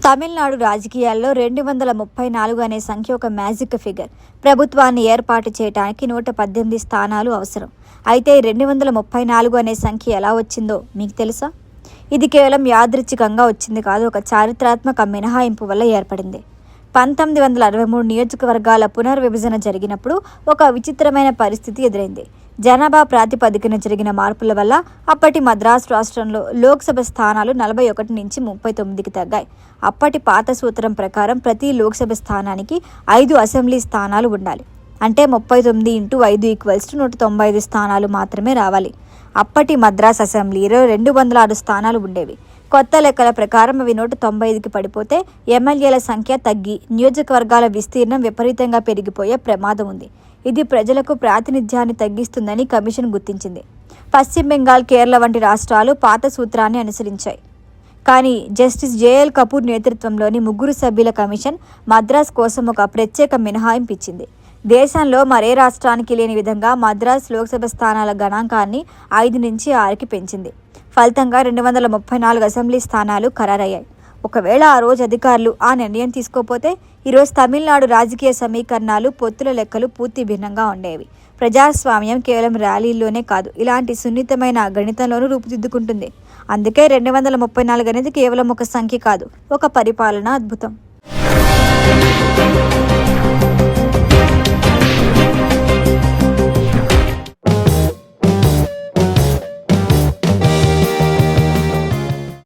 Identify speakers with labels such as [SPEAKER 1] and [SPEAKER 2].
[SPEAKER 1] తమిళనాడు రాజకీయాల్లో 234 అనే సంఖ్య ఒక మ్యాజిక్ ఫిగర్. ప్రభుత్వాన్ని ఏర్పాటు చేయడానికి 118 స్థానాలు అవసరం. అయితే 234 అనే సంఖ్య ఎలా వచ్చిందో మీకు తెలుసా? ఇది కేవలం యాదృచ్ఛికంగా వచ్చింది కాదు, ఒక చారిత్రాత్మక మినహాయింపు వల్ల ఏర్పడింది. 1963 నియోజకవర్గాల పునర్విభజన జరిగినప్పుడు ఒక విచిత్రమైన పరిస్థితి ఎదురైంది. జనాభా ప్రాతిపదికన జరిగిన మార్పుల వల్ల అప్పటి మద్రాసు రాష్ట్రంలో లోక్సభ స్థానాలు 41 నుంచి 39కి తగ్గాయి. అప్పటి పాత సూత్రం ప్రకారం ప్రతి లోక్సభ స్థానానికి 5 అసెంబ్లీ స్థానాలు ఉండాలి. అంటే 39 × 5 = 195 స్థానాలు మాత్రమే రావాలి. అప్పటి మద్రాసు అసెంబ్లీలో 206 స్థానాలు ఉండేవి. కొత్త లెక్కల ప్రకారం అవి 195కి పడిపోతే ఎమ్మెల్యేల సంఖ్య తగ్గి నియోజకవర్గాల విస్తీర్ణం విపరీతంగా పెరిగిపోయే ప్రమాదం ఉంది. ఇది ప్రజలకు ప్రాతినిధ్యాన్ని తగ్గిస్తుందని కమిషన్ గుర్తించింది. పశ్చిమ బెంగాల్, కేరళ వంటి రాష్ట్రాలు పాత సూత్రాన్ని అనుసరించాయి. కానీ జస్టిస్ జేఎల్ కపూర్ నేతృత్వంలోని 3 సభ్యుల కమిషన్ మద్రాస్ కోసం ఒక ప్రత్యేక మినహాయింపు ఇచ్చింది. దేశంలో మరే రాష్ట్రానికి లేని విధంగా మద్రాస్ లోక్సభ స్థానాల గణాంకాన్ని 5 నుంచి 6కి పెంచింది. ఫలితంగా 234 అసెంబ్లీ స్థానాలు ఖరారయ్యాయి. ఒకవేళ ఆ రోజు అధికారులు ఆ నిర్ణయం తీసుకోకపోతే ఈరోజు తమిళనాడు రాజకీయ సమీకరణాలు, పొత్తుల లెక్కలు పూర్తి భిన్నంగా ఉండేవి. ప్రజాస్వామ్యం కేవలం ర్యాలీల్లోనే కాదు, ఇలాంటి సున్నితమైన గణితంలోనూ రూపుదిద్దుకుంటుంది. అందుకే 234 అనేది కేవలం ఒక సంఖ్య కాదు, ఒక పరిపాలనా అద్భుతం.